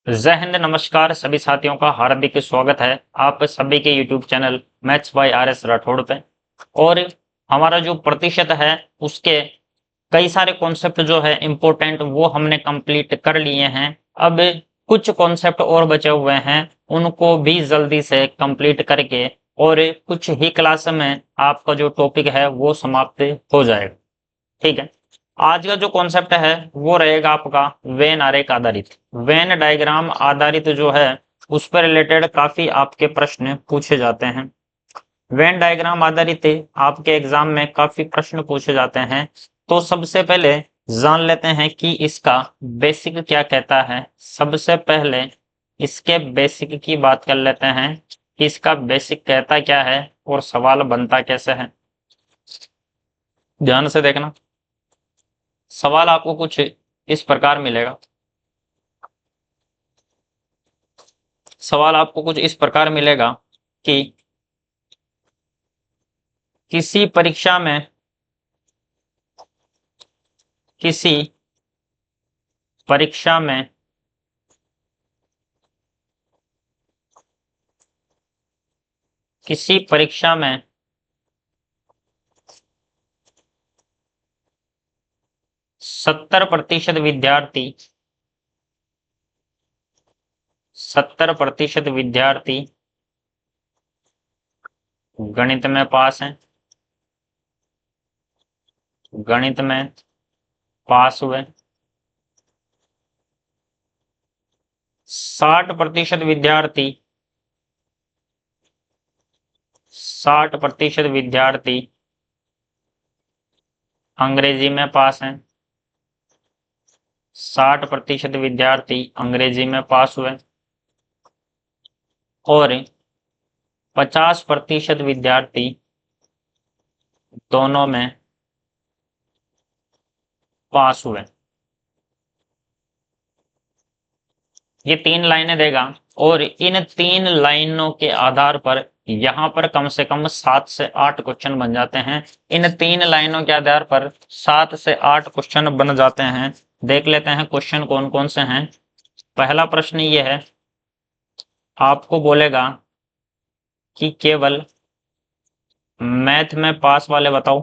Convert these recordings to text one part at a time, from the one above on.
जय हिंद, नमस्कार सभी साथियों का हार्दिक स्वागत है आप सभी के YouTube channel maths by RS Rathore पे। और हमारा जो प्रतिशत है उसके कई सारे कॉन्सेप्ट जो है इम्पोर्टेंट वो हमने कंप्लीट कर लिए हैं। अब कुछ कॉन्सेप्ट और बचे हुए हैं, उनको भी जल्दी से कंप्लीट करके और कुछ ही क्लास में आपका जो टॉपिक है वो समाप्त हो जाएगा। ठीक है, आज का जो कॉन्सेप्ट है वो रहेगा आपका वेन आरेख आधारित, वेन डायग्राम आधारित जो है उस पर रिलेटेड काफी आपके प्रश्न पूछे जाते हैं। वेन डायग्राम आधारित आपके एग्जाम में काफी प्रश्न पूछे जाते हैं। तो सबसे पहले जान लेते हैं कि इसका बेसिक क्या कहता है। सबसे पहले इसके बेसिक की बात कर लेते हैं कि इसका बेसिक कहता क्या है और सवाल बनता कैसे है। ध्यान से देखना, सवाल आपको कुछ इस प्रकार मिलेगा। सवाल आपको कुछ इस प्रकार मिलेगा कि किसी परीक्षा में किसी परीक्षा में किसी परीक्षा में 70% विद्यार्थी गणित में पास हैं, गणित में पास हुए। 60% विद्यार्थी अंग्रेजी में पास हैं। 60% अंग्रेजी में पास हुए और 50% दोनों में पास हुए। ये 3 लाइनें देगा और इन 3 लाइनों के आधार पर यहां पर कम से कम 7 से 8 क्वेश्चन बन जाते हैं। इन 3 लाइनों के आधार पर 7 से 8 क्वेश्चन बन जाते हैं। देख लेते हैं क्वेश्चन कौन कौन से हैं। पहला प्रश्न ये है, आपको बोलेगा कि केवल मैथ में पास वाले बताओ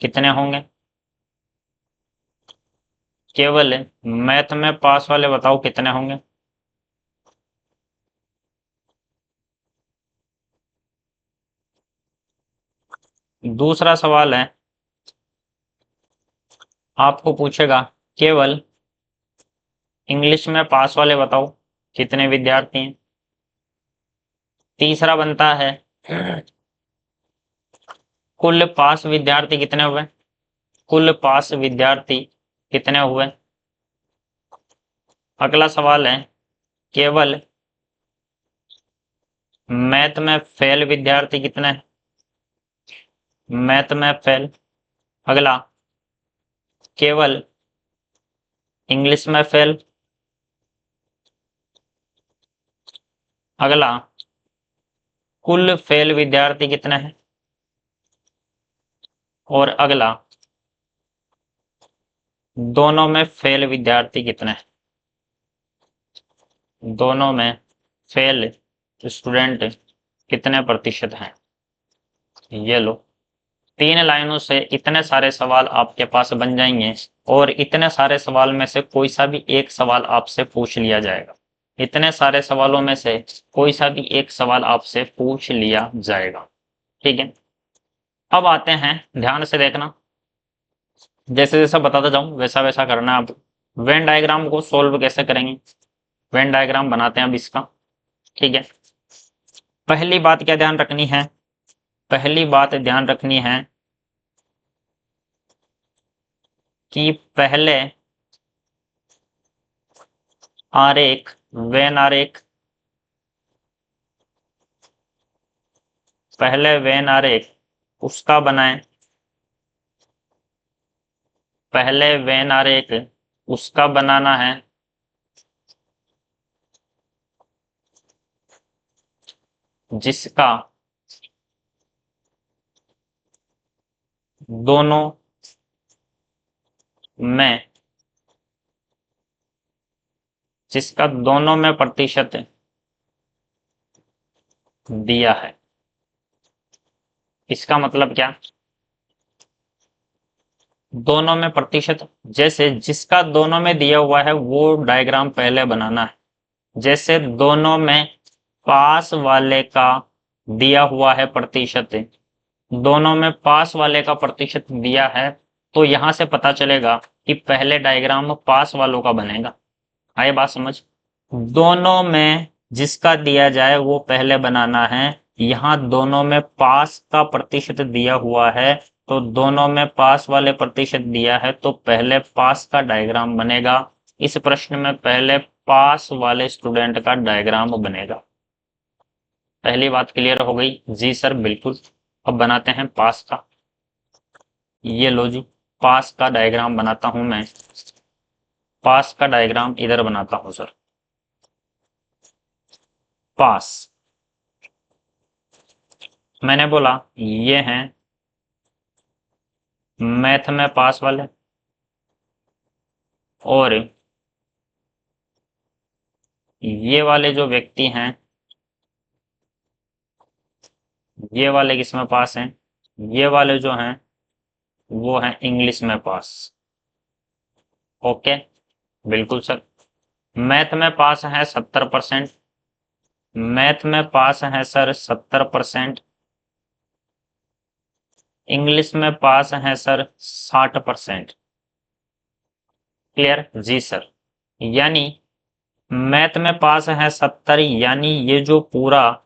कितने होंगे। केवल मैथ में पास वाले बताओ कितने होंगे। दूसरा सवाल है, आपको पूछेगा केवल इंग्लिश में पास वाले बताओ कितने विद्यार्थी हैं। तीसरा बनता है कुल पास विद्यार्थी कितने हुए। कुल पास विद्यार्थी कितने हुए। अगला सवाल है, केवल मैथ में फेल विद्यार्थी कितने हैं। मैथ में फेल। अगला, केवल इंग्लिश में फेल। अगला, कुल फेल विद्यार्थी कितने हैं। और अगला, दोनों में फेल विद्यार्थी कितने हैं। दोनों में फेल स्टूडेंट कितने प्रतिशत हैं। ये लो, 3 लाइनों से इतने सारे सवाल आपके पास बन जाएंगे और इतने सारे सवाल में से कोई सा भी एक सवाल आपसे पूछ लिया जाएगा। इतने सारे सवालों में से कोई सा भी एक सवाल आपसे पूछ लिया जाएगा। ठीक है, अब आते हैं, ध्यान से देखना, जैसे जैसा बताता जाऊं वैसा वैसा करना है। अब वेन डायग्राम को सोल्व कैसे करेंगे, वेन डायग्राम बनाते हैं अब इसका। ठीक है, पहली बात क्या ध्यान रखनी है। पहली बात ध्यान रखनी है कि पहले आरेख, वेन आरेख, पहले वेन आरेख उसका बनाएं। पहले वेन आरेख उसका बनाना है जिसका दोनों में जिसका दोनों में प्रतिशत दिया है। इसका मतलब क्या? दोनों में प्रतिशत, जैसे जिसका दोनों में दिया हुआ है वो डायग्राम पहले बनाना है। जैसे दोनों में पास वाले का दिया हुआ है प्रतिशत, दोनों में पास वाले का प्रतिशत दिया है, तो यहां से पता चलेगा कि पहले डायग्राम पास वालों का बनेगा। आए बात समझ? दोनों में जिसका दिया जाए वो पहले बनाना है। यहां दोनों में पास का प्रतिशत दिया हुआ है, तो दोनों में पास वाले प्रतिशत दिया है, तो पहले पास का डायग्राम बनेगा। इस प्रश्न में पहले पास वाले स्टूडेंट का डायग्राम बनेगा। पहली बात क्लियर हो गई? जी सर बिल्कुल। अब बनाते हैं पास का। ये लो जी, पास का डायग्राम बनाता हूं मैं। पास का डायग्राम इधर बनाता हूं सर। पास, मैंने बोला ये हैं मैथ में पास वाले, और ये वाले जो व्यक्ति हैं, ये वाले किसमें पास हैं? ये वाले जो हैं वो हैं इंग्लिश में पास। ओके, बिल्कुल सर। मैथ में पास है 70%। मैथ में पास है सर 70%। इंग्लिश में पास है सर 60%। क्लियर? जी सर। यानी मैथ में पास है 70, यानी ये जो पूरा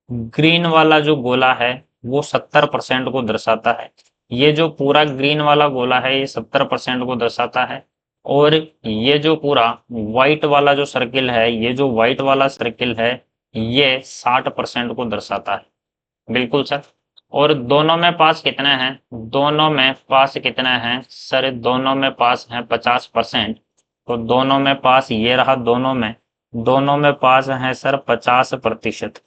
ग्रीन वाला जो गोला है वो 70% को दर्शाता है। ये जो पूरा ग्रीन वाला गोला है ये 70% को दर्शाता है। और ये जो पूरा व्हाइट वाला जो सर्किल है, ये जो व्हाइट वाला सर्किल है, ये 60% को दर्शाता है। बिल्कुल सर। और दोनों में पास कितने हैं? दोनों में पास कितने हैं सर? दोनों में पास हैं 50%। तो दोनों में पास ये रहा, दोनों में पास हैं सर 50%।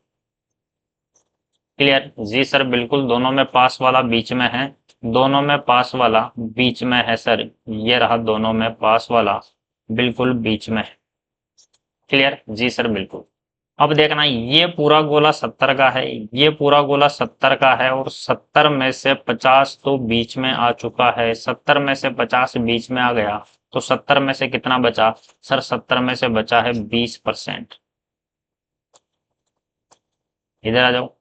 क्लियर? जी सर बिल्कुल। दोनों में पास वाला बीच में है, दोनों में पास वाला बीच में है सर। ये रहा दोनों में पास वाला, बिल्कुल बीच में है। क्लियर? जी सर बिल्कुल। अब देखना, ये पूरा गोला 70 का है, ये पूरा गोला 70 का है, और 70 में से 50 तो बीच में आ चुका है। 70 में से 50 बीच में आ गया, तो 70 में से कितना बचा सर? 70 में से बचा है 20%। इधर आ जाओ।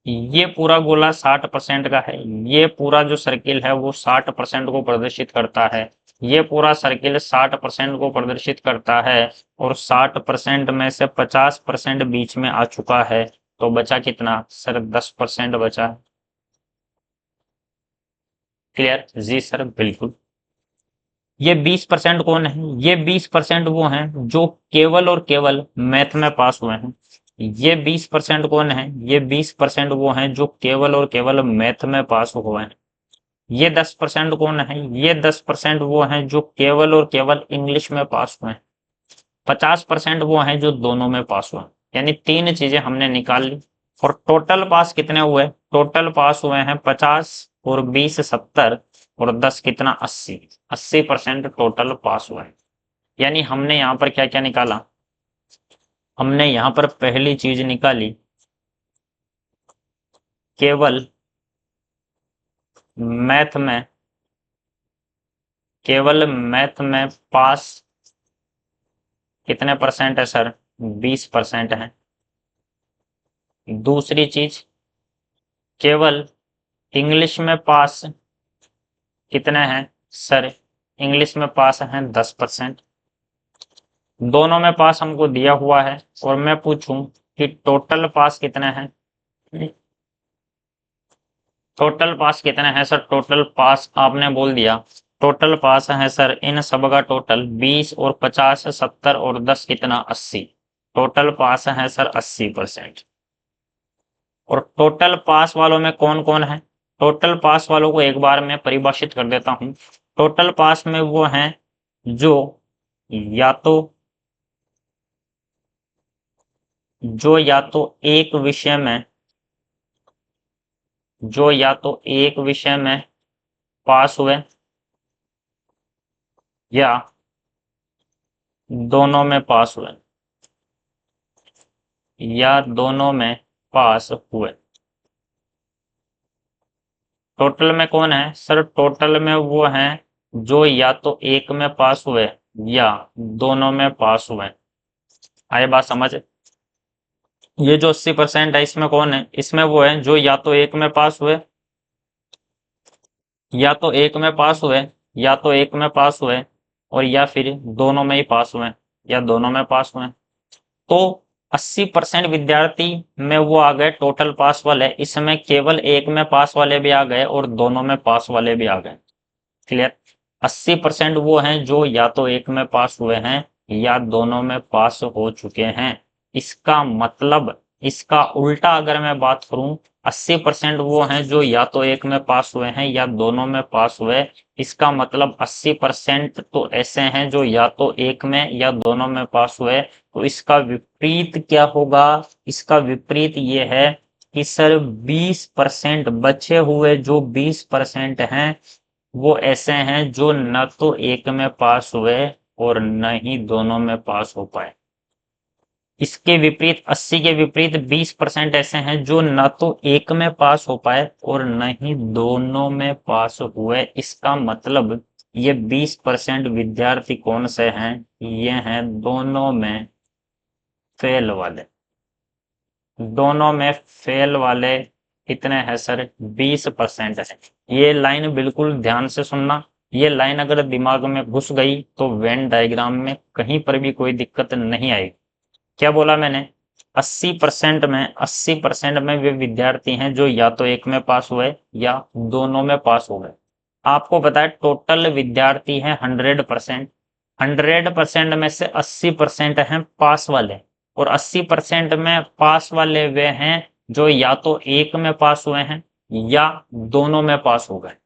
ये पूरा गोला 60% का है, ये पूरा जो सर्किल है वो 60% को प्रदर्शित करता है। ये पूरा सर्किल 60% को प्रदर्शित करता है, और 60% में से 50% बीच में आ चुका है, तो बचा कितना सर? 10% बचा है। क्लियर? जी सर बिल्कुल। ये 20% कौन है? ये 20% वो हैं जो केवल और केवल मैथ में पास हुए हैं। ये 20% कौन है? ये 20% वो हैं जो केवल और केवल मैथ में पास हुए हैं। ये 10% कौन है? ये 10% वो हैं जो केवल और केवल इंग्लिश में पास हुए हैं। 50% वो हैं जो दोनों में पास हुए हैं। यानी तीन चीजें हमने निकाल ली। और टोटल पास कितने हुए? टोटल पास हुए हैं 50, और 20 70, और 10 कितना? 80। 80% टोटल पास हुए हैं। यानी हमने यहाँ पर क्या क्या निकाला? हमने यहाँ पर पहली चीज निकाली, केवल मैथ में, केवल मैथ में पास कितने परसेंट है सर? 20% है। दूसरी चीज, केवल इंग्लिश में पास कितने हैं सर? इंग्लिश में पास हैं 10%। दोनों में पास हमको दिया हुआ है, और मैं पूछूं कि टोटल पास कितने हैं? टोटल पास कितने हैं सर? टोटल पास आपने बोल दिया, टोटल पास है सर इन सब का टोटल 20 और 50 70 और 10 कितना? 80। टोटल पास है सर 80%। और टोटल पास वालों में कौन कौन है? टोटल पास वालों को एक बार मैं परिभाषित कर देता हूं। टोटल पास में वो हैं जो या तो या तो एक विषय में, जो या तो एक विषय में पास हुए, या दोनों में पास हुए, या दोनों में पास हुए। टोटल में कौन है सर? टोटल में वो हैं जो या तो एक में पास हुए या दोनों में पास हुए। आए बात समझ? ये जो 80% है इसमें कौन है? इसमें वो है जो या तो एक में पास हुए, या तो एक में पास हुए, या तो एक में पास हुए, और या फिर दोनों में ही पास हुए, या दोनों में पास हुए। तो 80% विद्यार्थी में वो आ गए टोटल पास वाले, इसमें केवल एक में पास वाले भी आ गए और दोनों में पास वाले भी आ गए। क्लियर? 80% वो हैं जो या तो एक में पास हुए हैं या दोनों में पास हो चुके हैं। इसका मतलब इसका उल्टा अगर मैं बात करूं, 80% वो हैं जो या तो एक में पास हुए हैं या दोनों में पास हुए। इसका मतलब 80% तो ऐसे हैं जो या तो एक में या दोनों में पास हुए। तो इसका विपरीत क्या होगा? इसका विपरीत ये है कि सर 20% बचे हुए जो 20% हैं वो ऐसे हैं जो न तो एक में पास हुए और न ही दोनों में पास हो पाए। इसके विपरीत 80 के विपरीत 20% ऐसे हैं जो न तो एक में पास हो पाए और न ही दोनों में पास हुए। इसका मतलब ये 20% विद्यार्थी कौन से हैं? ये हैं दोनों में फेल वाले। दोनों में फेल वाले कितने हैं सर? 20% है। ये लाइन बिल्कुल ध्यान से सुनना। ये लाइन अगर दिमाग में घुस गई तो वेन डायग्राम में कहीं पर भी कोई दिक्कत नहीं आएगी। क्या बोला मैंने? 80% में वे विद्यार्थी हैं जो या तो एक में पास हुए या दोनों में पास हो गए। आपको पता है टोटल विद्यार्थी हैं 100%। 100% में से 80% हैं पास वाले, और 80% में पास वाले वे हैं जो या तो एक में पास हुए हैं या दोनों में पास हो गए।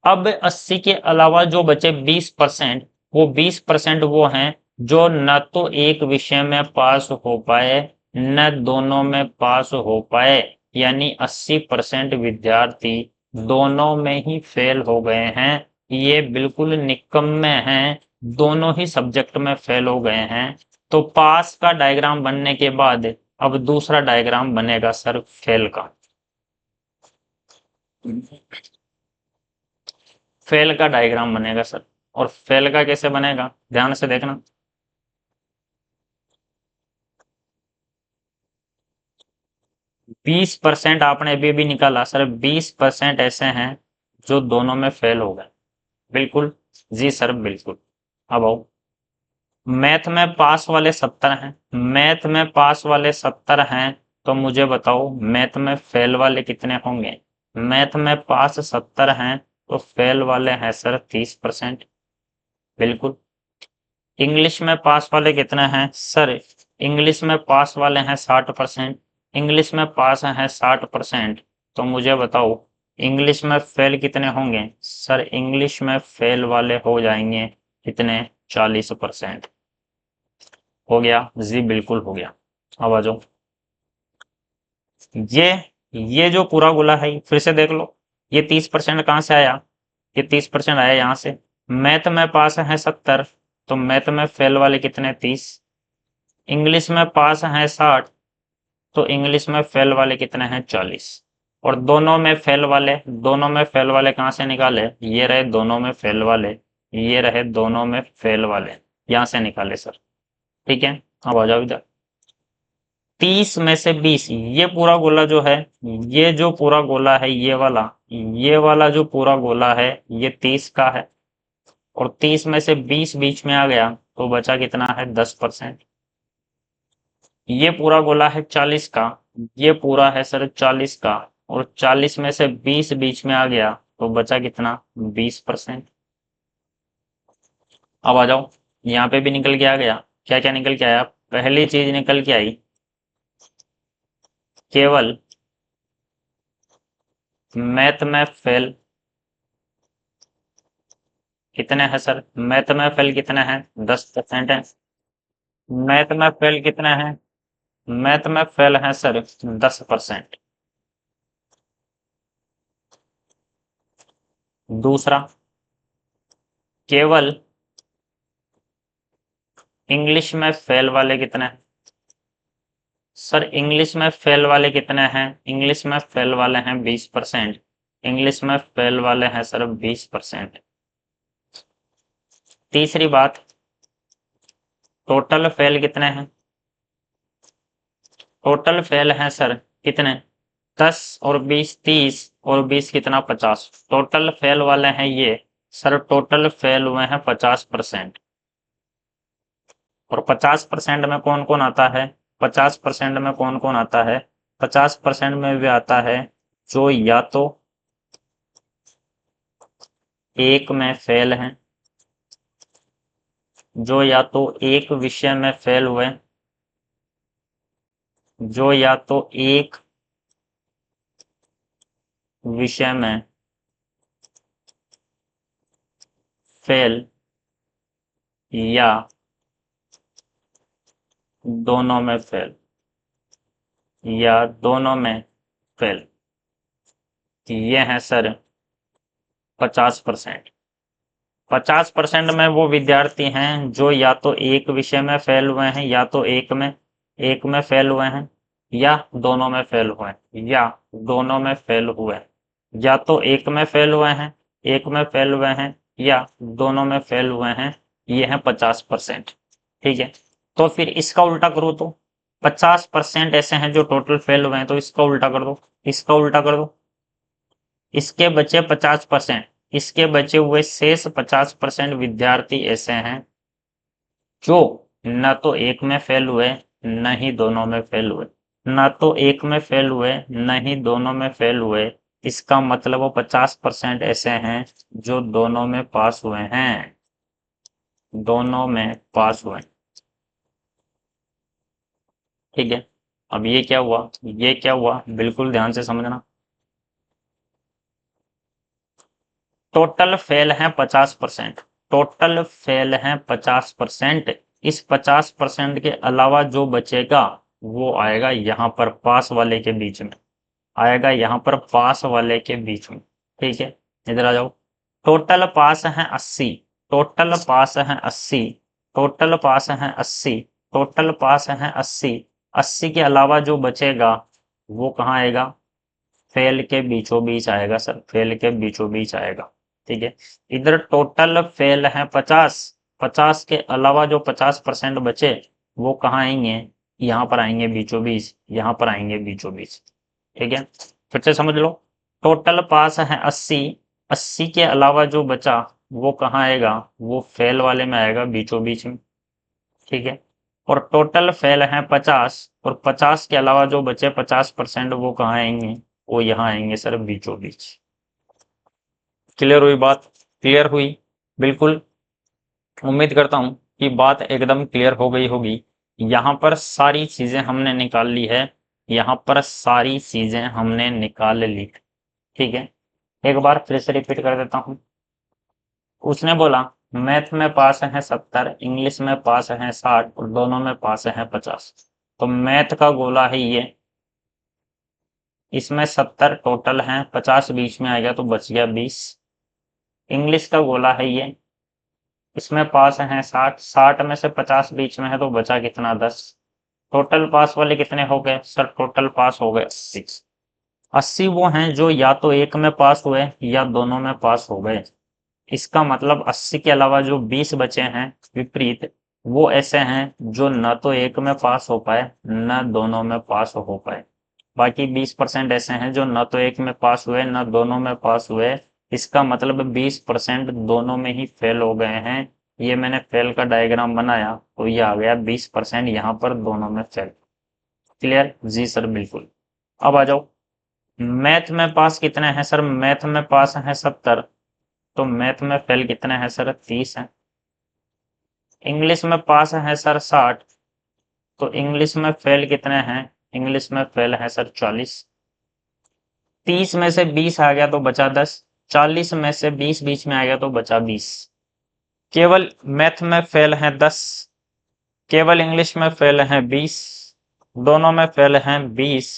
अब 80 के अलावा जो बचे 20%, वो 20% वो हैं जो न तो एक विषय में पास हो पाए न दोनों में पास हो पाए। यानी 80% विद्यार्थी दोनों में ही फेल हो गए हैं। ये बिल्कुल निकम्मे हैं, दोनों ही सब्जेक्ट में फेल हो गए हैं। तो पास का डायग्राम बनने के बाद अब दूसरा डायग्राम बनेगा सर फेल का। फेल का डायग्राम बनेगा सर। और फेल का कैसे बनेगा ध्यान से देखना। 20% आपने अभी भी निकाला सर, 20% ऐसे हैं जो दोनों में फेल हो गए। बिल्कुल जी सर बिल्कुल। अब आओ, मैथ में पास वाले 70 हैं, मैथ में पास वाले 70 हैं, तो मुझे बताओ मैथ में फेल वाले कितने होंगे? मैथ में पास 70 हैं तो फेल वाले हैं सर 30%। बिल्कुल। इंग्लिश में पास वाले कितने हैं सर? इंग्लिश में पास वाले हैं 60%। इंग्लिश में पास हैं 60%, तो मुझे बताओ इंग्लिश में फेल कितने होंगे? सर इंग्लिश में फेल वाले हो जाएंगे कितने? 40%। हो गया जी बिल्कुल हो गया। अब आ जाओ, ये ये जो पूरा गोला है फिर से देख लो। ये 30% कहाँ से आया? ये 30% आया यहाँ से। मैथ में पास है 70, तो मैथ में फेल वाले कितने? 30। इंग्लिश में पास हैं 60, तो इंग्लिश में फेल वाले कितने हैं? 40। और दोनों में फेल वाले, दोनों में फेल वाले कहाँ से निकाले? ये रहे दोनों में फेल वाले, ये रहे दोनों में फेल वाले, यहाँ से निकाले सर। ठीक है, अब आ जाओ इधर। 30 में से 20, ये पूरा गोला जो है, ये जो पूरा गोला है ये वाला जो पूरा गोला है ये 30 का है, और 30 में से 20 बीच में आ गया तो बचा कितना है? 10%। ये पूरा गोला है 40 का, ये पूरा है सर 40 का, और 40 में से 20 बीच में आ गया तो बचा कितना? 20%। अब आ जाओ, यहाँ पे भी निकल के आ गया। क्या क्या निकल के आया? पहली चीज निकल के आई, केवल मैथ में फेल कितने हैं सर? मैथ में फेल कितने हैं? 10% है। मैथ में फेल कितने हैं? मैथ में फेल है सर 10%। दूसरा, केवल इंग्लिश में फेल वाले कितने हैं सर? इंग्लिश में फेल वाले कितने हैं? इंग्लिश में फेल वाले हैं 20%। इंग्लिश में फेल वाले हैं सर 20%। तीसरी बात, टोटल फेल कितने हैं? टोटल फेल हैं सर कितने? 10 और 20 30 और 20 कितना 50। टोटल फेल वाले हैं ये सर, टोटल फेल हुए हैं 50%। और 50% में कौन कौन आता है? 50% में कौन कौन आता है? 50% में भी आता है जो या तो एक में फेल हैं, जो या तो एक विषय में फेल हुए, जो या तो एक विषय में फेल या दोनों में फेल, या दोनों में फेल। ये है सर 50%। 50% में वो विद्यार्थी हैं जो या तो एक विषय में फेल हुए हैं, या तो एक में फेल हुए हैं, या दोनों में फेल हुए हैं, या दोनों में फेल हुए हैं, या तो एक में फेल हुए हैं, एक में फेल हुए हैं, या दोनों में फेल हुए हैं। ये है 50%। ठीक है, तो फिर इसका उल्टा करो तो 50% ऐसे हैं जो टोटल फेल हुए हैं, तो इसका उल्टा कर दो, इसका उल्टा कर दो। इसके बचे 50%, इसके बचे हुए शेष 50% विद्यार्थी ऐसे हैं जो न तो एक में फेल हुए, न ही दोनों में फेल हुए, न तो एक में फेल हुए, न ही दोनों में फेल हुए। इसका मतलब वो 50% ऐसे हैं जो दोनों में पास हुए हैं, दोनों में पास हुए। ठीक है, अब ये क्या हुआ, ये क्या हुआ, बिल्कुल ध्यान से समझना। टोटल फेल हैं 50%, टोटल फेल हैं 50%। इस 50% के अलावा जो बचेगा वो आएगा यहाँ पर पास वाले के बीच में, आएगा यहाँ पर पास वाले के बीच में। ठीक है, इधर आ जाओ। टोटल पास हैं 80, टोटल पास हैं 80, टोटल पास हैं 80, टोटल पास हैं 80। 80 के अलावा जो बचेगा वो कहाँ आएगा? फेल के बीचों बीच आएगा सर, फेल के बीचों बीच आएगा। ठीक है, इधर टोटल फेल है 50, 50 के अलावा जो 50% बचे वो कहाँ आएंगे? यहाँ पर आएंगे बीचों बीच, यहाँ पर आएंगे बीचों बीच। ठीक है, फिर से समझ लो। टोटल पास है 80, 80 के अलावा जो बचा वो कहाँ आएगा? वो फेल वाले में आएगा, बीचों बीच में। ठीक है, और टोटल फेल है 50, और 50 के अलावा जो बचे 50% वो कहाँ आएंगे? वो यहाँ आएंगे सर, बीचों बीच। क्लियर हुई बात? क्लियर हुई? बिल्कुल, उम्मीद करता हूं कि बात एकदम क्लियर हो गई होगी। यहाँ पर सारी चीजें हमने निकाल ली है, यहाँ पर सारी चीजें हमने निकाल ली। ठीक है, एक बार फिर से रिपीट कर देता हूँ। उसने बोला मैथ में पास है 70, इंग्लिश में पास है 60 और दोनों में पास है 50। तो मैथ का गोला है ये, इसमें 70 टोटल हैं, 50 बीच में आ गया तो बच गया 20। इंग्लिश का गोला है ये, इसमें पास हैं 60, 60 में से 50 बीच में है तो बचा कितना 10। टोटल पास वाले कितने हो गए सर? टोटल पास हो गए 80। 80 वो हैं जो या तो एक में पास हुए या दोनों में पास हो गए। इसका मतलब 80 के अलावा जो 20 बचे हैं विपरीत, वो ऐसे हैं जो न तो एक में पास हो पाए न दोनों में पास हो पाए। बाकी 20% ऐसे हैं जो न तो एक में पास हुए न दोनों में पास हुए। इसका मतलब 20% दोनों में ही फेल हो गए हैं। ये मैंने फेल का डायग्राम बनाया तो ये आ गया 20% यहाँ पर दोनों में फेल। क्लियर? जी सर बिल्कुल। अब आ जाओ, मैथ में पास कितने हैं सर? मैथ में पास हैं 70, तो मैथ में फेल कितने हैं सर? 30 हैं। इंग्लिश में पास है सर 60, तो इंग्लिश में फेल कितने हैं? इंग्लिश में फेल है सर 40। 30 में से 20 आ गया तो बचा 10, 40 में से 20 बीच में आ गया तो बचा 20। केवल मैथ में फेल है 10, केवल इंग्लिश में फेल है 20, दोनों में फेल हैं 20,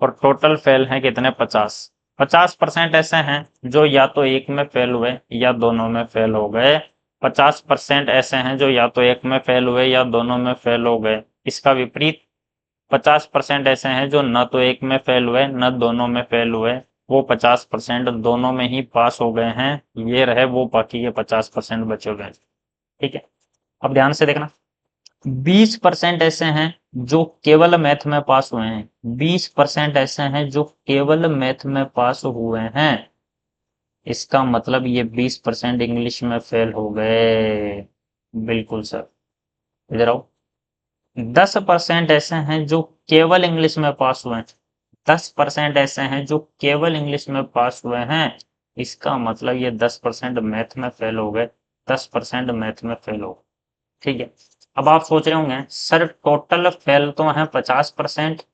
और टोटल फेल है कितने? 50। 50% ऐसे हैं जो या तो एक में फेल हुए या दोनों में फेल हो गए। 50% ऐसे हैं जो या तो एक में फेल हुए या दोनों में फेल हो गए। इसका विपरीत 50% ऐसे हैं जो न तो एक में फेल हुए न दोनों में फेल हुए, वो 50% दोनों में ही पास हो गए हैं। ये रहे वो बाकी के 50% बचे हुए हैं। ठीक है, अब ध्यान से देखना। 20% ऐसे हैं जो केवल मैथ में पास हुए हैं। 20% ऐसे हैं जो केवल मैथ में पास हुए हैं। इसका मतलब ये 20% इंग्लिश में फेल हो गए। बिल्कुल सर, इधर आओ। 10% ऐसे हैं जो केवल इंग्लिश में पास हुए हैं। 10% ऐसे हैं जो केवल इंग्लिश में पास हुए हैं। इसका मतलब ये 10% मैथ में फेल हो गए। 10% मैथ में फेल हो गए। ठीक है, अब आप सोच रहे होंगे सर टोटल फेल तो है 50%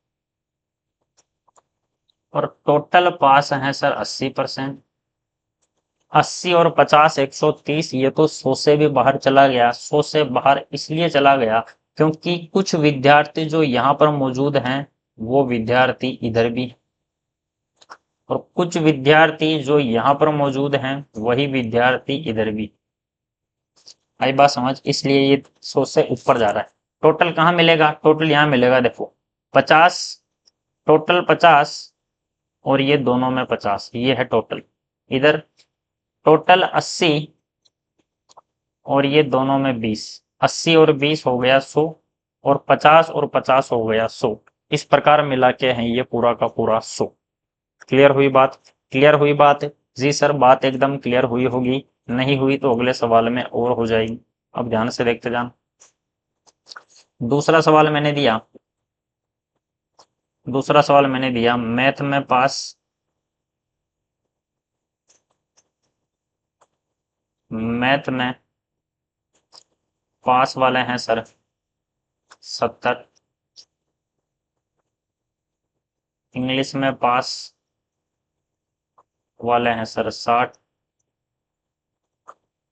और टोटल पास है सर 80%। 80 और 50 130, ये तो 100 से भी बाहर चला गया। 100 से बाहर इसलिए चला गया क्योंकि कुछ विद्यार्थी जो यहाँ पर मौजूद हैं वो विद्यार्थी इधर भी, और कुछ विद्यार्थी जो यहाँ पर मौजूद हैं वही विद्यार्थी इधर भी। आई बात समझ, इसलिए ये 100 से ऊपर जा रहा है। टोटल कहाँ मिलेगा? टोटल यहाँ मिलेगा, देखो 50, टोटल 50 और ये दोनों में 50, ये है टोटल। इधर टोटल 80 और ये दोनों में 20। 80 और 20 हो गया 100 और 50 और 50 हो गया 100। इस प्रकार मिला के है ये पूरा का पूरा 100। क्लियर हुई बात? क्लियर हुई बात? जी सर, बात एकदम क्लियर हुई होगी। नहीं हुई तो अगले सवाल में और हो जाएगी। अब ध्यान से देखते जान। दूसरा सवाल मैंने दिया, दूसरा सवाल मैंने दिया मैथ में पास, मैथ में पास वाले हैं सर 70, इंग्लिश में पास वाले हैं सर 60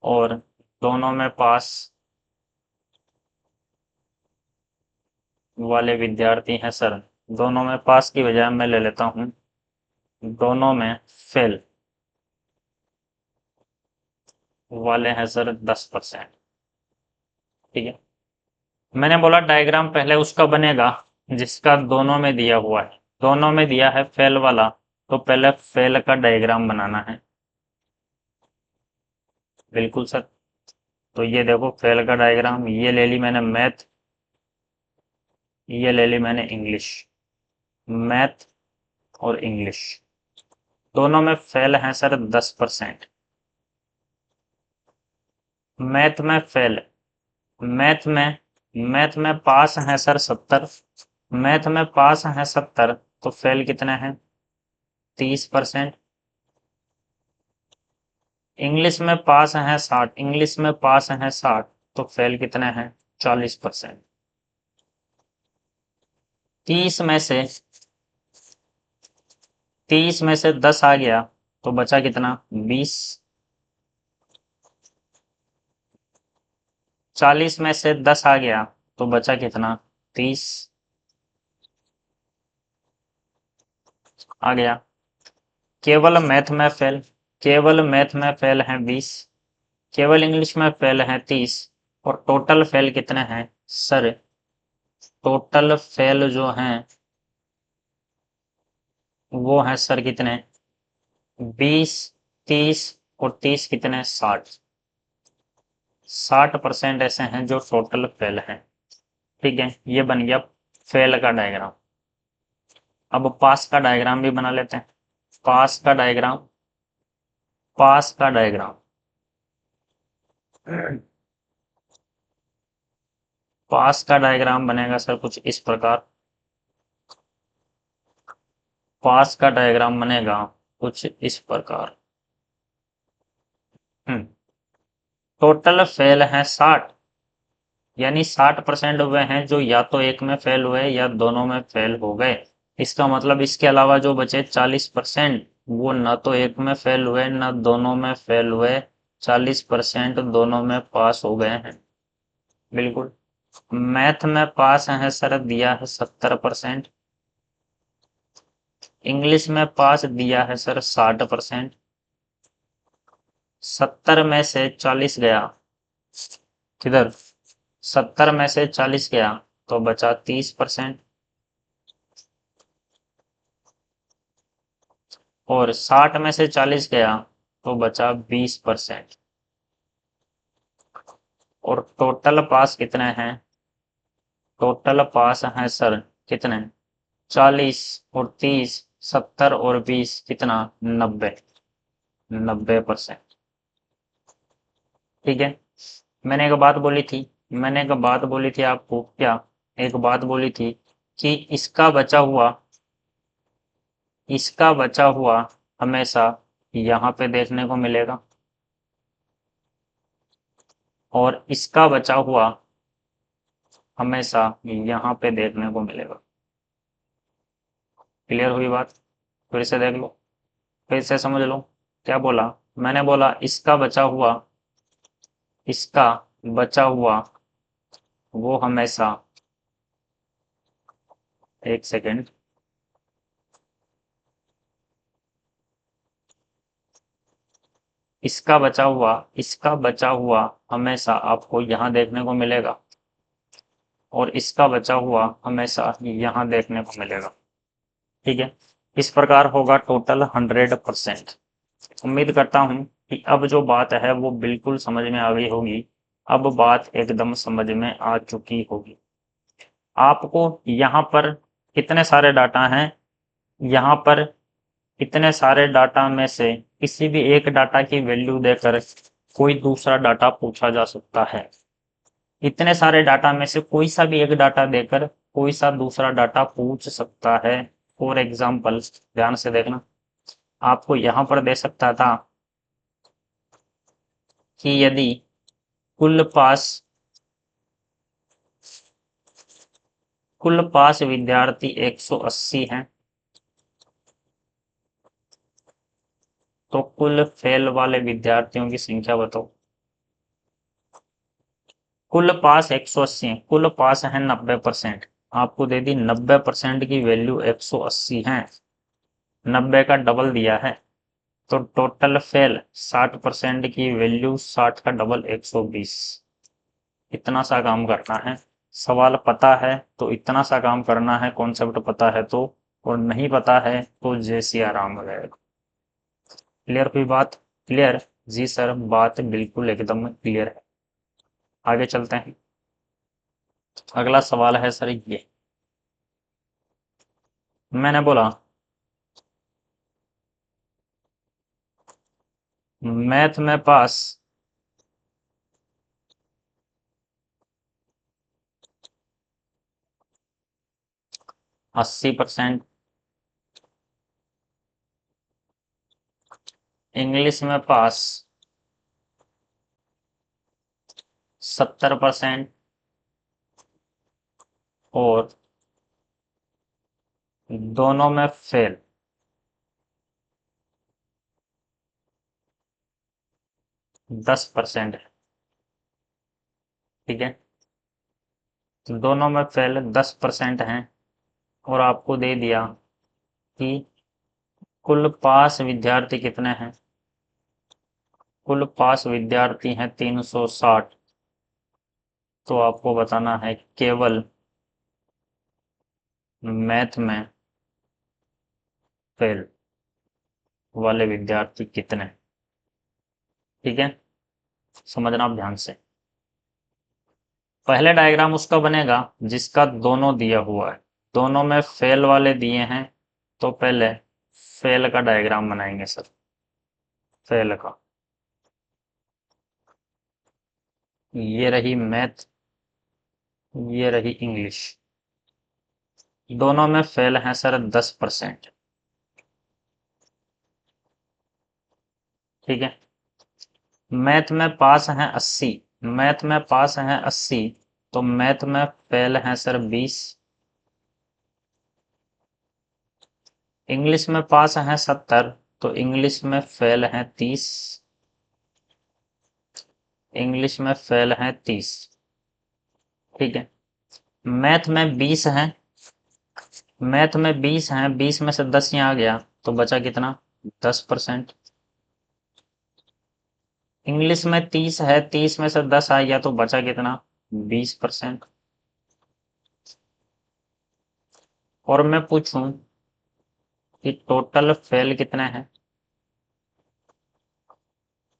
और दोनों में पास वाले विद्यार्थी हैं सर, दोनों में पास की बजाय मैं ले लेता हूं दोनों में फेल वाले हैं सर 10%। ठीक है, मैंने बोला डायग्राम पहले उसका बनेगा जिसका दोनों में दिया हुआ है। दोनों में दिया है फेल वाला, तो पहले फेल का डायग्राम बनाना है। बिल्कुल सर, तो ये देखो फेल का डायग्राम, ये ले ली मैंने मैथ, ये ले ली मैंने इंग्लिश। मैथ और इंग्लिश दोनों में फेल हैं सर 10%। मैथ में फेल, मैथ में मैथ में पास हैं सर 70। मैथ में पास हैं 70 तो फेल कितने हैं? 30%। इंग्लिश में पास हैं 60, इंग्लिश में पास हैं 60 तो फेल कितने हैं? 40%। 30 में से 30 में से 10 आ गया तो बचा कितना? 20। 40 में से 10 आ गया तो बचा कितना? 30 आ गया। केवल मैथ में फेल, केवल मैथ में फेल हैं 20, केवल इंग्लिश में फेल हैं 30 और टोटल फेल कितने हैं सर? टोटल फेल जो हैं वो हैं सर कितने? 20, 30 और 30 कितने? 60। 60% ऐसे हैं जो टोटल फेल हैं। ठीक है, ये बन गया फेल का डायग्राम। अब पास का डायग्राम भी बना लेते हैं। पास का डायग्राम, पास का डायग्राम पास का डायग्राम बनेगा सर कुछ इस प्रकार। पास का डायग्राम बनेगा कुछ इस प्रकार। टोटल फेल हैं 60, यानी 60% हुए हैं जो या तो एक में फेल हुए या दोनों में फेल हो गए। इसका मतलब इसके अलावा जो बचे 40% वो न तो एक में फेल हुए न दोनों में फेल हुए। 40% दोनों में पास हो गए हैं। बिल्कुल। मैथ में पास है सर, दिया है 70%। इंग्लिश में पास दिया है सर 60%। 70 में से 40 गया किधर 70 में से 40 गया तो बचा 30%, और 60 में से 40 गया तो बचा 20%। और टोटल पास कितने हैं? टोटल पास हैं सर कितने? 40 और 30, 70 और 20 कितना? 90%। ठीक है। मैंने एक बात बोली थी, मैंने एक बात बोली थी आपको, क्या एक बात बोली थी कि इसका बचा हुआ हमेशा यहाँ पे देखने को मिलेगा, और इसका बचा हुआ हमेशा यहाँ पे देखने को मिलेगा। क्लियर हुई बात? फिर से देख लो, फिर से समझ लो। क्या बोला? मैंने बोला इसका बचा हुआ वो हमेशा, एक सेकेंड, इसका बचा हुआ हमेशा आपको यहाँ देखने को मिलेगा, और इसका बचा हुआ हमेशा यहाँ देखने को मिलेगा। ठीक है। इस प्रकार होगा टोटल 100%। उम्मीद करता हूँ कि अब जो बात है वो बिल्कुल समझ में आ गई होगी। अब बात एकदम समझ में आ चुकी होगी। आपको यहाँ पर कितने सारे डाटा हैं? यहाँ पर इतने सारे डाटा में से किसी भी एक डाटा की वैल्यू देकर कोई दूसरा डाटा पूछा जा सकता है। इतने सारे डाटा में से कोई सा भी एक डाटा देकर कोई सा दूसरा डाटा पूछ सकता है। फॉर एग्जाम्पल, ध्यान से देखना, आपको यहां पर दे सकता था कि यदि कुल पास विद्यार्थी 180 हैं तो कुल फेल वाले विद्यार्थियों की संख्या बताओ। कुल पास 180 है, कुल पास है 90%। आपको दे दी 90% की वैल्यू 180 है, 90 का डबल दिया है, तो टोटल फेल 60% की वैल्यू 60 का डबल 120। इतना सा काम करना है। सवाल पता है तो इतना सा काम करना है, कॉन्सेप्ट पता है तो, और नहीं पता है तो जैसी आराम रहेगा। क्लियर हुई बात? क्लियर? जी सर, बात बिल्कुल एकदम क्लियर है। आगे चलते हैं। अगला सवाल है सर ये, मैंने बोला मैथ में पास 80%, इंग्लिश में पास 70%, और दोनों में फेल 10% है। ठीक है। तो दोनों में फेल 10% हैं, और आपको दे दिया कि कुल पास विद्यार्थी कितने हैं? कुल पास विद्यार्थी हैं 360। तो आपको बताना है केवल मैथ में फेल वाले विद्यार्थी कितने। ठीक है, समझना आप ध्यान से। पहले डायग्राम उसका बनेगा जिसका दोनों दिया हुआ है, दोनों में फेल वाले दिए हैं, तो पहले फेल का डायग्राम बनाएंगे सर। फेल का, ये रही मैथ, ये रही इंग्लिश, दोनों में फेल हैं सर 10%। ठीक है। मैथ में पास हैं 80, मैथ में पास हैं 80, तो मैथ में फेल हैं सर 20। इंग्लिश में पास हैं 70, तो इंग्लिश में फेल हैं 30। इंग्लिश में फेल हैं 30। ठीक है। मैथ में 20 हैं, मैथ में 20 हैं, 20 में से 10 यहाँ आ गया तो बचा कितना? 10%। इंग्लिश में 30 है, 30 में से 10 आ गया तो बचा कितना? 20%। और मैं पूछूं कि टोटल फेल कितने हैं,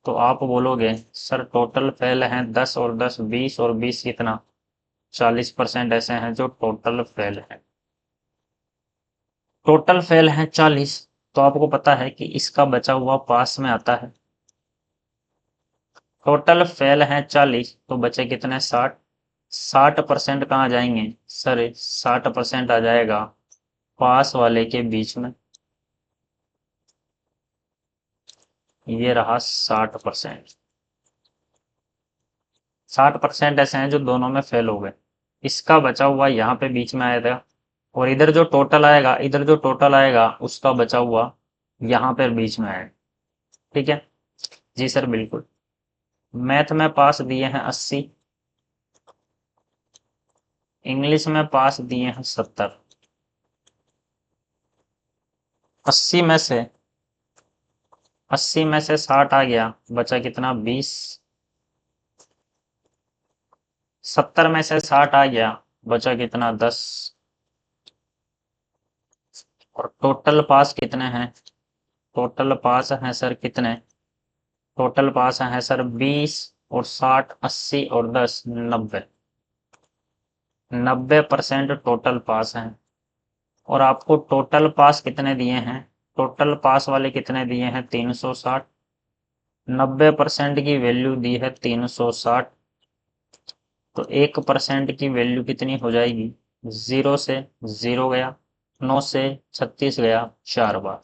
तो आप बोलोगे सर टोटल फेल हैं 10 और 10 20, और 20 कितना? 40% ऐसे हैं जो टोटल फेल हैं। टोटल फेल हैं 40, तो आपको पता है कि इसका बचा हुआ पास में आता है। टोटल फेल हैं 40 तो बचे कितने? 60। 60% कहाँ जाएंगे सर? 60% आ जाएगा पास वाले के बीच में। ये रहा 60%। 60% ऐसे हैं जो दोनों में फेल हो गए। इसका बचा हुआ यहाँ पे बीच में आएगा, और इधर जो टोटल आएगा, इधर जो टोटल आएगा उसका बचा हुआ यहाँ पर बीच में आएगा। ठीक है जी सर, बिल्कुल। मैथ में पास दिए हैं 80, इंग्लिश में पास दिए हैं 70। 80 में से 60 आ गया, बचा कितना? 20। 70 में से 60 आ गया, बचा कितना? 10। और टोटल पास कितने हैं? टोटल पास हैं सर कितने? टोटल पास हैं सर 20 और 60, 80 और 10, 90। 90% टोटल पास हैं। और आपको टोटल पास कितने दिए हैं? टोटल पास वाले कितने दिए हैं? 360। 90% की वैल्यू दी है 360, तो 1% की वैल्यू कितनी हो जाएगी? 0 से 0 गया, 9 से 36 गया 4 बार,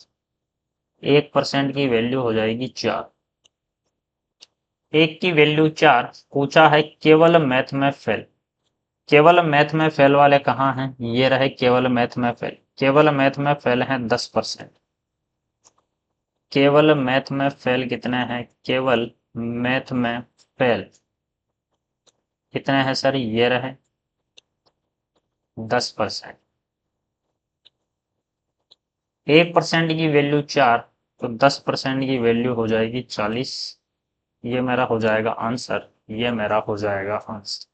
1% की वैल्यू हो जाएगी 4। एक की वैल्यू 4 पूछा है केवल मैथ में फेल। केवल मैथ में फेल वाले कहाँ हैं? ये रहे केवल मैथ में फेल। केवल मैथ में फेल हैं 10%। केवल मैथ में फेल कितने हैं? केवल मैथ में फेल कितने हैं सर? ये रहे 10%। 1% की वैल्यू 4, तो 10% की वैल्यू हो जाएगी 40। ये मेरा हो जाएगा आंसर, ये मेरा हो जाएगा आंसर।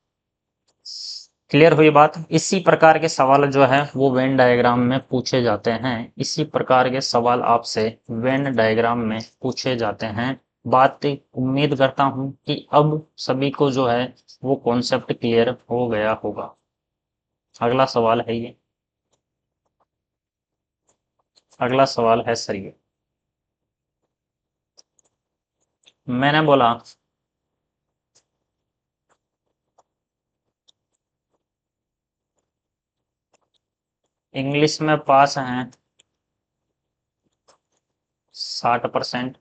क्लियर हुई बात? इसी प्रकार के सवाल जो है वो वेन डायग्राम में पूछे जाते हैं। इसी प्रकार के सवाल आपसे वेन डायग्राम में पूछे जाते हैं। बात उम्मीद करता हूं कि अब सभी को जो है वो कॉन्सेप्ट क्लियर हो गया होगा। अगला सवाल है ये। अगला सवाल है सर ये। मैंने बोला इंग्लिश में पास हैं 60%,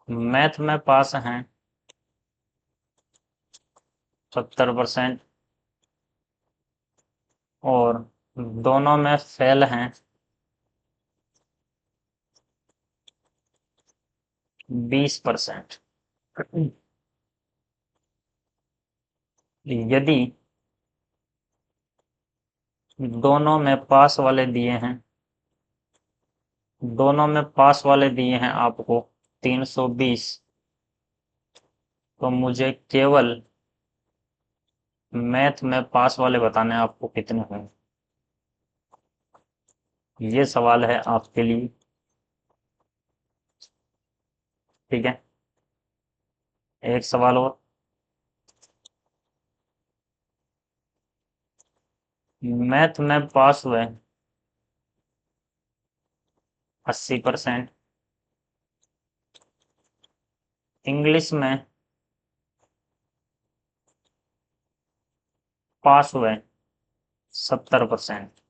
मैथ में पास हैं 70%, और दोनों में फेल हैं 20%। यदि दोनों में पास वाले दिए हैं, दोनों में पास वाले दिए हैं आपको 320, तो मुझे केवल मैथ में पास वाले बताने हैं आपको कितने हैं। ये सवाल है आपके लिए। ठीक है, एक सवाल और। मैथ में पास हुए 80%, इंग्लिश में पास हुए 70%,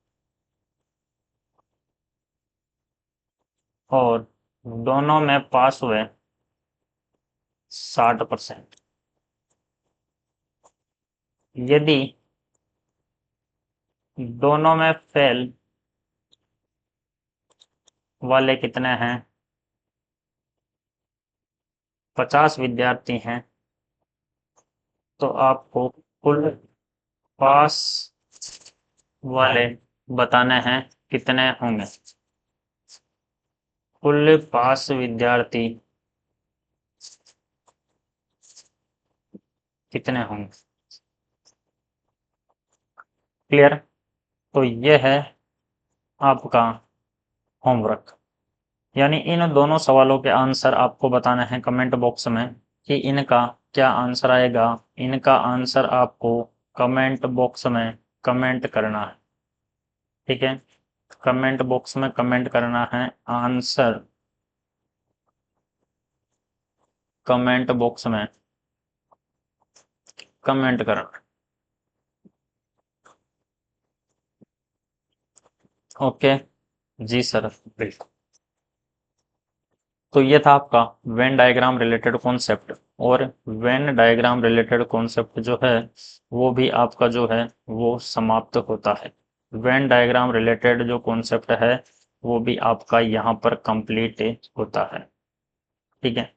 और दोनों में पास हुए 60%। यदि दोनों में फेल वाले कितने हैं? 50 विद्यार्थी हैं, तो आपको कुल पास वाले बताने हैं कितने होंगे। कुल पास विद्यार्थी कितने होंगे। क्लियर। तो ये है आपका होमवर्क, यानी इन दोनों सवालों के आंसर आपको बताना है कमेंट बॉक्स में कि इनका क्या आंसर आएगा। इनका आंसर आपको कमेंट बॉक्स में कमेंट करना है। ठीक है, कमेंट बॉक्स में कमेंट करना है आंसर, कमेंट बॉक्स में कमेंट करना। ओके जी सर, बिल्कुल। तो ये था आपका वेन डायग्राम रिलेटेड कॉन्सेप्ट, और वेन डायग्राम रिलेटेड कॉन्सेप्ट जो है वो भी आपका जो है वो समाप्त होता है। वेन डायग्राम रिलेटेड जो कॉन्सेप्ट है वो भी आपका यहाँ पर कंप्लीट होता है। ठीक है,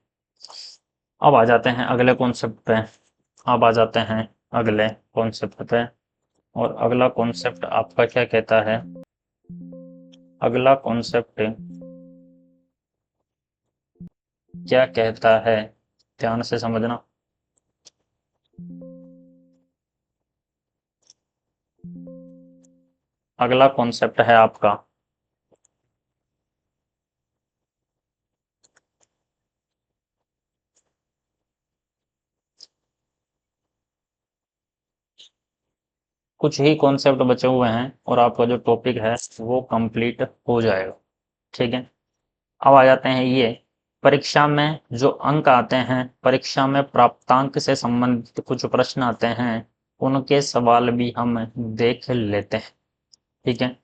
अब आ जाते हैं अगले कॉन्सेप्ट पे। अब आ जाते हैं अगले कॉन्सेप्ट पे, और अगला कॉन्सेप्ट आपका क्या कहता है। अगला कॉन्सेप्ट क्या कहता है, ध्यान से समझना। अगला कॉन्सेप्ट है आपका कुछ ही कॉन्सेप्ट बचे हुए हैं और आपका जो टॉपिक है वो कंप्लीट हो जाएगा। ठीक है, अब आ जाते हैं ये परीक्षा में जो अंक आते हैं, परीक्षा में प्राप्तांक से संबंधित कुछ प्रश्न आते हैं, उनके सवाल भी हम देख लेते हैं। ठीक है,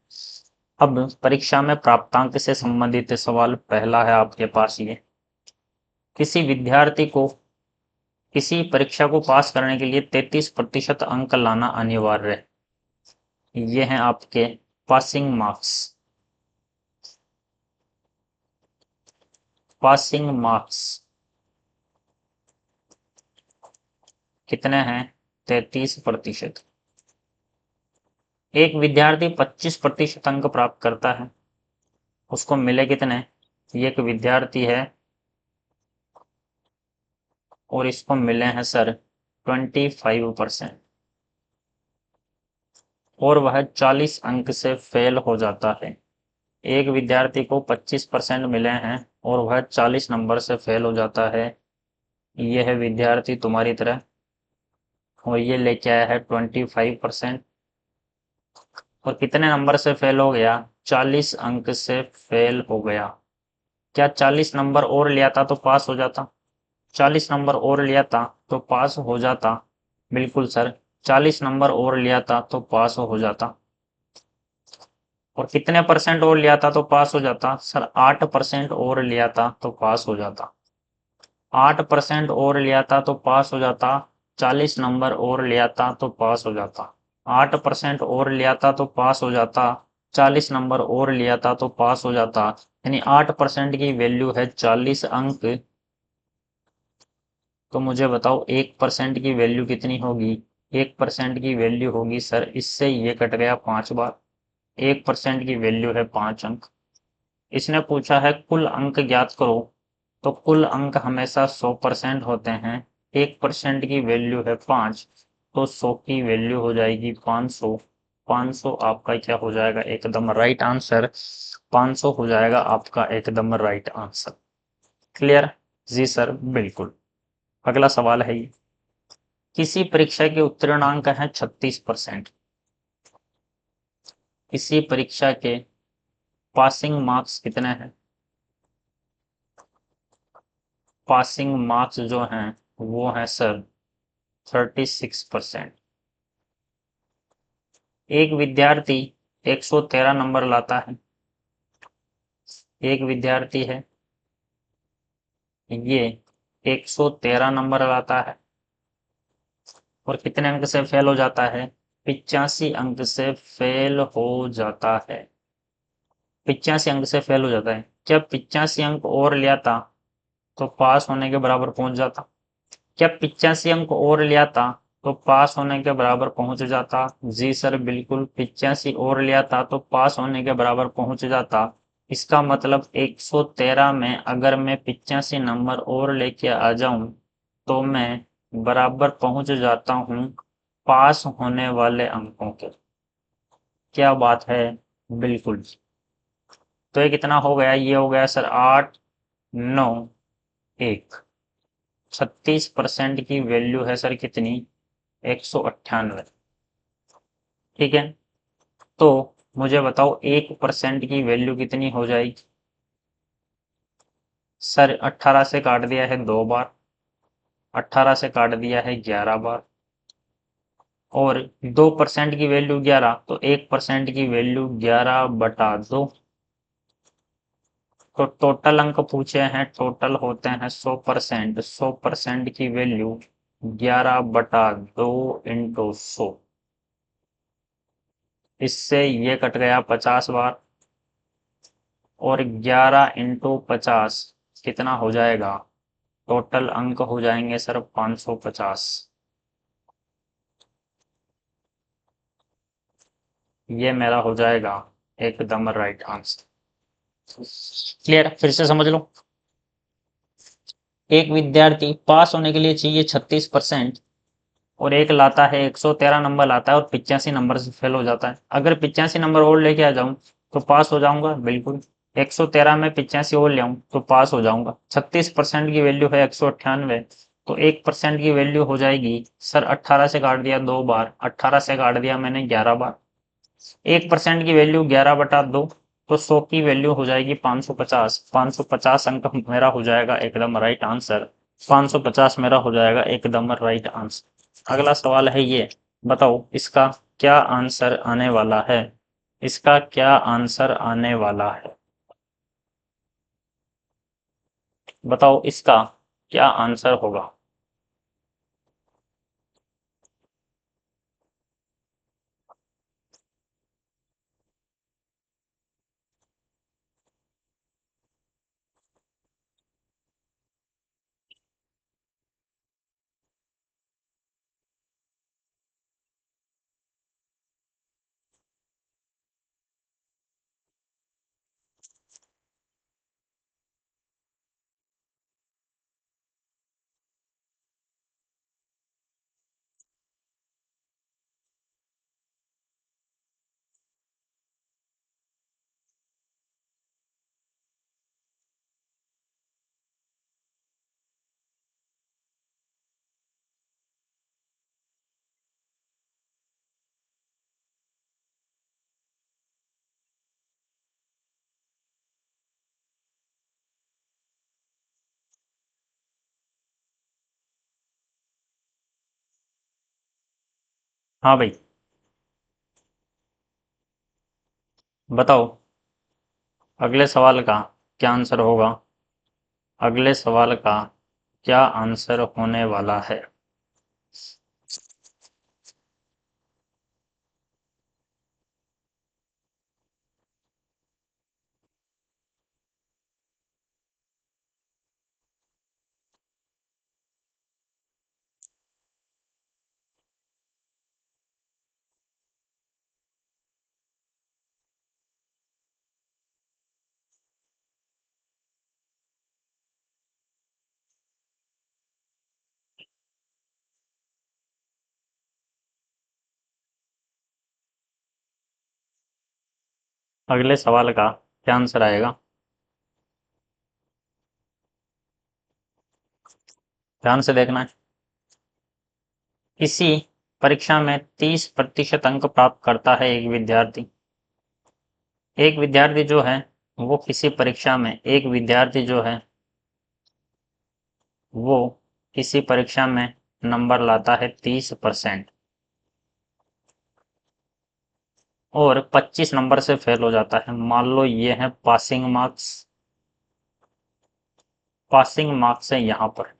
अब परीक्षा में प्राप्तांक से संबंधित सवाल पहला है आपके पास ये, किसी विद्यार्थी को किसी परीक्षा को पास करने के लिए 33% अंक लाना अनिवार्य है। ये हैं आपके पासिंग मार्क्स। पासिंग मार्क्स कितने हैं, 33%। एक विद्यार्थी 25% अंक प्राप्त करता है, उसको मिले कितने। ये एक विद्यार्थी है और इसको मिले हैं सर 25%, और वह 40 अंक से फेल हो जाता है। एक विद्यार्थी को 25% मिले हैं और वह 40 नंबर से फेल हो जाता है। यह है विद्यार्थी तुम्हारी तरह, और ये लेके आया है 25%, और कितने नंबर से फेल हो गया, 40 अंक से फेल हो गया। क्या 40 नंबर और लिया था तो पास हो जाता। 40 नंबर और लिया था तो पास हो जाता। बिल्कुल सर, 40 नंबर और लिया था तो पास हो जाता। और कितने परसेंट और लिया था तो पास हो जाता सर, 8% और लिया था तो पास हो जाता। 8% और लिया था तो पास हो जाता। 40 नंबर और लिया था तो पास हो जाता। 8% और लिया था तो पास हो जाता। 40 नंबर और लिया था तो पास हो जाता। यानी 8% की वैल्यू है 40 अंक। तो मुझे बताओ 1% की वैल्यू कितनी होगी। 1% की वैल्यू होगी सर, इससे ये कट गया 5 बार। 1% की वैल्यू है 5 अंक। इसने पूछा है कुल अंक ज्ञात करो, तो कुल अंक हमेशा 100% होते हैं। 1% की वैल्यू है 5, तो 100 की वैल्यू हो जाएगी 500। 500 आपका क्या हो जाएगा, एकदम राइट आंसर। 500 हो जाएगा आपका एकदम राइट आंसर। क्लियर। जी सर, बिल्कुल। अगला सवाल है ये, किसी परीक्षा के उत्तीर्णांक है 36%। किसी परीक्षा के पासिंग मार्क्स कितने हैं। पासिंग मार्क्स जो हैं वो हैं सर 36%। एक विद्यार्थी 113 नंबर लाता है। एक विद्यार्थी है, ये 113 नंबर लाता है और कितने अंक से फेल हो जाता है, 85 अंक से फेल हो जाता है। 85 अंक से फेल हो जाता है। क्या 85 अंक और लिया था तो पास होने के बराबर पहुंच जाता। क्या 85 अंक और लिया था तो पास होने के बराबर पहुंच जाता। जी सर, बिल्कुल 85 और लिया था तो पास होने के बराबर पहुंच जाता। इसका मतलब 113 में अगर मैं 85 नंबर और लेके आ जाऊं तो मैं बराबर पहुंच जाता हूं पास होने वाले अंकों के। क्या बात है, बिल्कुल। तो ये कितना हो गया, ये हो गया सर 8, 9, 1। 36% की वैल्यू है सर कितनी, 198। ठीक है, तो मुझे बताओ 1% की वैल्यू कितनी हो जाएगी। सर 18 से काट दिया है 2 बार, 18 से काट दिया है 11 बार, और 2% की वैल्यू 11, तो 1% की वैल्यू 11/2। तो टोटल अंक पूछे हैं, टोटल होते हैं 100%। 100% की वैल्यू 11/2 इंटू 100। इससे ये कट गया 50 बार, और 11 इंटू 50 कितना हो जाएगा, टोटल अंक हो जाएंगे सर 550। ये मेरा हो जाएगा एकदम राइट आंसर। क्लियर, फिर से समझ लो। एक विद्यार्थी पास होने के लिए चाहिए 36%, और एक लाता है 113 नंबर लाता है और 85 नंबर से फेल हो जाता है। अगर 85 नंबर और लेके आ जाऊं तो पास हो जाऊंगा, बिल्कुल। 113 में 85 और ले आऊं तो पास हो जाऊंगा। 36% की वैल्यू है 198, तो 1% की वैल्यू हो जाएगी सर 18 से काट दिया 2 बार, 18 से काट दिया मैंने 11 बार। 1% की वैल्यू 11/2, तो 100 की वैल्यू हो जाएगी 550। 550 अंक मेरा हो जाएगा एकदम राइट आंसर। 550 मेरा हो जाएगा एकदम राइट आंसर। अगला सवाल है ये, बताओ इसका क्या आंसर आने वाला है। इसका क्या आंसर आने वाला है, बताओ इसका क्या आंसर होगा। हाँ भाई, बताओ अगले सवाल का क्या आंसर होगा। अगले सवाल का क्या आंसर होने वाला है। अगले सवाल का क्या आंसर आएगा, ध्यान से देखना है। इसी परीक्षा में 30% अंक प्राप्त करता है एक विद्यार्थी। एक विद्यार्थी जो है वो किसी परीक्षा में, एक विद्यार्थी जो है वो किसी परीक्षा में नंबर लाता है 30%, और 25 नंबर से फेल हो जाता है। मान लो ये है पासिंग मार्क्स, पासिंग मार्क्स है यहाँ पर,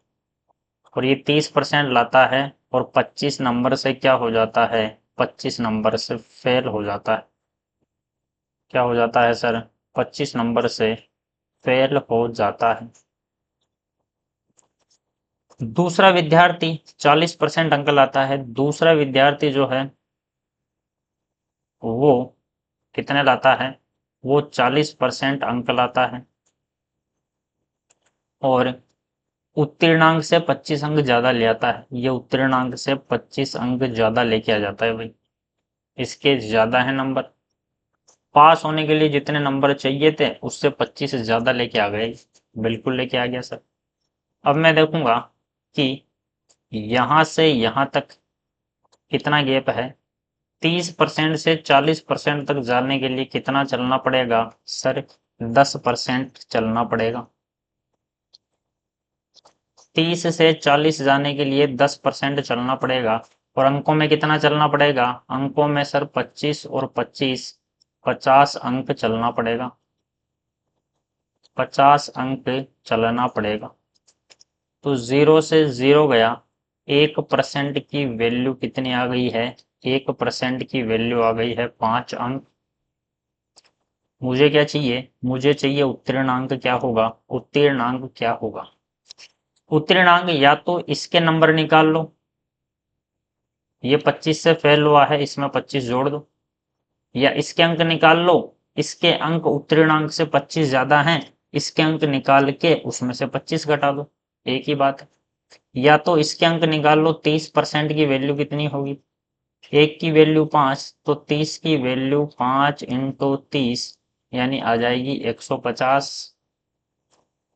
और ये 30% लाता है और 25 नंबर से क्या हो जाता है, 25 नंबर से फेल हो जाता है। क्या हो जाता है सर, 25 नंबर से फेल हो जाता है। दूसरा विद्यार्थी 40% अंक लाता है। दूसरा विद्यार्थी जो है वो कितने लाता है, वो 40% अंक लाता है, और उत्तीर्णांक से 25 अंक ज्यादा ले आता है। ये उत्तीर्णांक से 25 अंक ज्यादा लेके आ जाता है भाई, इसके ज्यादा है नंबर। पास होने के लिए जितने नंबर चाहिए थे उससे 25 से ज्यादा लेके आ गए, बिल्कुल लेके आ गया सर। अब मैं देखूंगा कि यहां से यहां तक कितना गैप है। 30% से 40% तक जाने के लिए कितना चलना पड़ेगा सर? 10% चलना पड़ेगा। 30 से 40 जाने के लिए 10% चलना पड़ेगा, और अंकों में कितना चलना पड़ेगा? अंकों में सर 25 और 25, 50 अंक चलना पड़ेगा। 50 अंक चलना पड़ेगा। तो 0 से 0 गया। 1% की वैल्यू कितनी आ गई है? 1% की वैल्यू आ गई है 5 अंक। मुझे क्या चाहिए? मुझे चाहिए उत्तीर्णांक क्या होगा? उत्तीर्णांक क्या होगा? उत्तीर्णांक या तो इसके नंबर निकाल लो, ये 25 से फेल हुआ है, इसमें 25 जोड़ दो, या इसके अंक निकाल लो, इसके अंक उत्तीर्णांक से 25 ज्यादा हैं, इसके अंक निकाल के उसमें से 25 घटा दो, एक ही बात है। या तो इसके अंक निकाल लो, 30% की वैल्यू कितनी होगी? एक की वैल्यू 5, तो 30 की वैल्यू 5 इंटू 30 यानी आ जाएगी 150।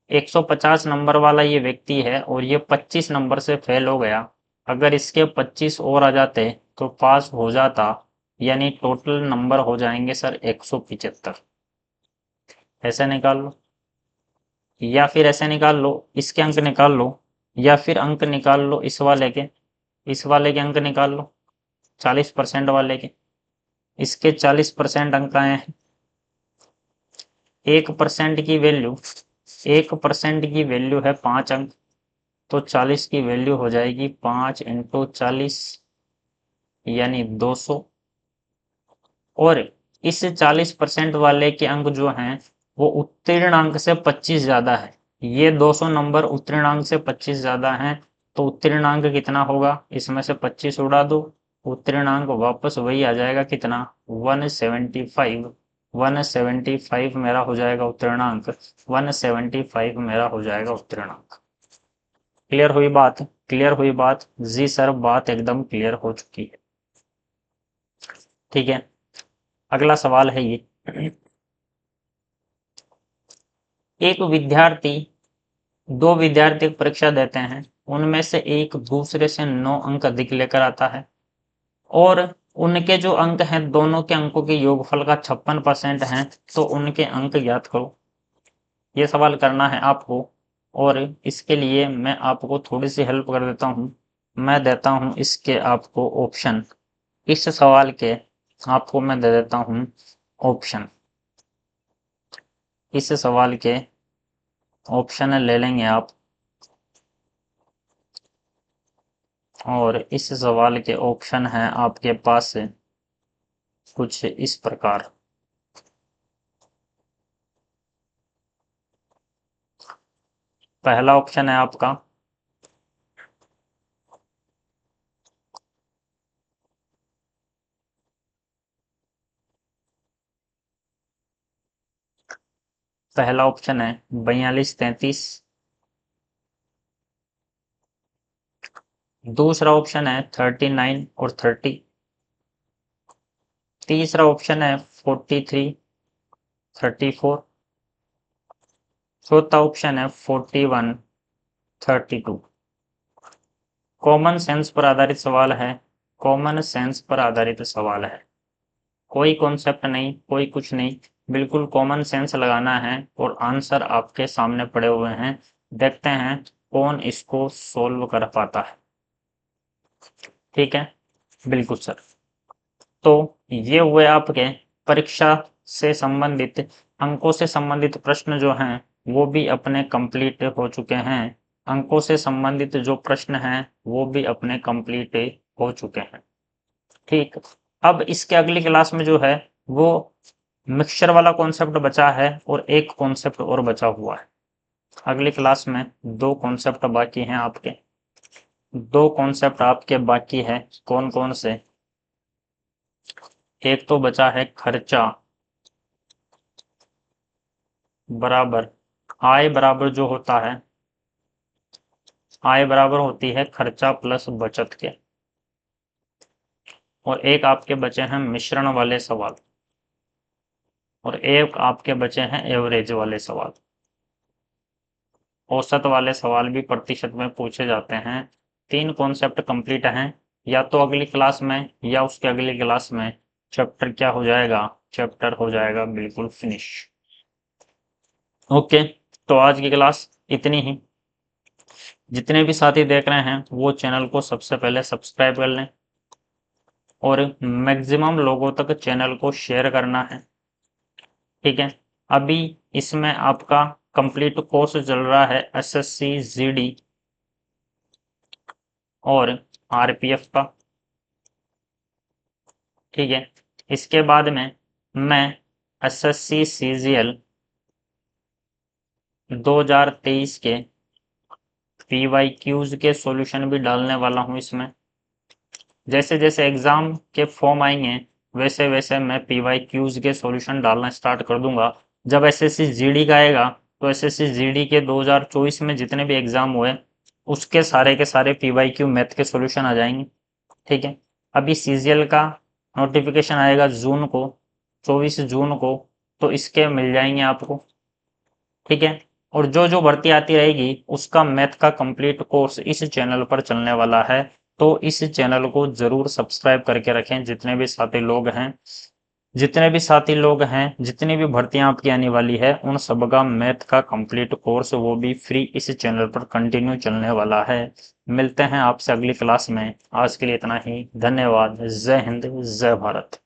150 नंबर वाला ये व्यक्ति है और ये 25 नंबर से फेल हो गया। अगर इसके 25 और आ जाते तो पास हो जाता, यानी टोटल नंबर हो जाएंगे सर 175। ऐसे निकाल लो, या फिर ऐसे निकाल लो, इसके अंक निकाल लो, या फिर अंक निकाल लो इस वाले के अंक निकाल लो, 40% वाले के। इसके 40% अंक आए हैं। 1% की वैल्यू 1% की वैल्यू है 5 अंक, तो 40 की वैल्यू हो जाएगी 5 इंटू 40 यानी 200। और इस 40% वाले के अंक जो हैं वो उत्तीर्ण अंक से 25 ज्यादा है। ये 200 नंबर उत्तीर्ण अंक से 25 ज्यादा हैं, तो उत्तीर्ण अंक कितना होगा? इसमें से 25 उड़ा दो, उत्तीर्ण अंक वापस वही आ जाएगा, कितना? 175। 175 मेरा हो जाएगा उत्तीर्ण अंक। 175 मेरा हो जाएगा उत्तीर्ण अंक। क्लियर हुई बात? क्लियर हुई बात? जी सर, बात एकदम क्लियर हो चुकी है। ठीक है, अगला सवाल है ये। एक विद्यार्थी, दो विद्यार्थी परीक्षा देते हैं, उनमें से एक दूसरे से 9 अंक अधिक लेकर आता है, और उनके जो अंक हैं दोनों के अंकों के योगफल का 56% है, तो उनके अंक ज्ञात करो। ये सवाल करना है आपको, और इसके लिए मैं आपको थोड़ी सी हेल्प कर देता हूँ। मैं देता हूँ इसके आपको ऑप्शन। इस सवाल के आपको मैं दे देता हूँ ऑप्शन। इस सवाल के ऑप्शन ले लेंगे आप, और इस सवाल के ऑप्शन हैं आपके पास कुछ इस प्रकार। पहला ऑप्शन है आपका पहला ऑप्शन है 42-33। दूसरा ऑप्शन है 39 और 30। तीसरा ऑप्शन है 43, 34। चौथा ऑप्शन है 41, 32। कॉमन सेंस पर आधारित सवाल है। कॉमन सेंस पर आधारित सवाल है, कोई कॉन्सेप्ट नहीं, कोई कुछ नहीं, बिल्कुल कॉमन सेंस लगाना है, और आंसर आपके सामने पड़े हुए हैं। देखते हैं कौन इसको सोल्व कर पाता है। ठीक है, बिल्कुल सर। तो ये हुए आपके परीक्षा से संबंधित, अंकों से संबंधित प्रश्न जो हैं वो भी अपने कंप्लीट हो चुके हैं। अंकों से संबंधित जो प्रश्न हैं वो भी अपने कंप्लीट हो चुके हैं। ठीक, अब इसके अगली क्लास में जो है वो मिक्सचर वाला कॉन्सेप्ट बचा है, और एक कॉन्सेप्ट और बचा हुआ है। अगली क्लास में दो कॉन्सेप्ट बाकी हैं आपके। दो कॉन्सेप्ट आपके बाकी है, कौन कौन से? एक तो बचा है खर्चा, बराबर आय बराबर जो होता है, आय बराबर होती है खर्चा प्लस बचत के। और एक आपके बचे हैं मिश्रण वाले सवाल, और एक आपके बचे हैं एवरेज वाले सवाल। औसत वाले सवाल भी प्रतिशत में पूछे जाते हैं। 3 कॉन्सेप्ट कंप्लीट हैं। या तो अगली क्लास में या उसके अगली क्लास में चैप्टर क्या हो जाएगा, चैप्टर हो जाएगा बिल्कुल फिनिश। ओके, तो आज की क्लास इतनी ही। जितने भी साथी देख रहे हैं वो चैनल को सबसे पहले सब्सक्राइब कर लें और मैक्सिमम लोगों तक चैनल को शेयर करना है, ठीक है। अभी इसमें आपका कंप्लीट कोर्स चल रहा है एसएससी जीडी और आरपीएफ का, ठीक है। इसके बाद में मैं एसएससी सीजीएल 2023 के पीवाईक्यूज के सॉल्यूशन भी डालने वाला हूं इसमें। जैसे जैसे एग्जाम के फॉर्म आएंगे वैसे वैसे मैं पीवाईक्यूज के सॉल्यूशन डालना स्टार्ट कर दूंगा। जब एसएससी जीडी का आएगा तो एसएससी जीडी के 2024 में जितने भी एग्जाम हुए उसके सारे के सारे पीवाईक्यू मैथ के सॉल्यूशन आ जाएंगे, ठीक है। अभी सीजीएल का नोटिफिकेशन आएगा जून को, 24 जून को, तो इसके मिल जाएंगे आपको, ठीक है। और जो जो भर्ती आती रहेगी उसका मैथ का कंप्लीट कोर्स इस चैनल पर चलने वाला है। तो इस चैनल को जरूर सब्सक्राइब करके रखें। जितने भी साथी लोग हैं, जितनी भी भर्तियां आपकी आने वाली है उन सबका मैथ का कंप्लीट कोर्स वो भी फ्री इस चैनल पर कंटिन्यू चलने वाला है। मिलते हैं आपसे अगली क्लास में। आज के लिए इतना ही। धन्यवाद। जय हिंद, जय भारत।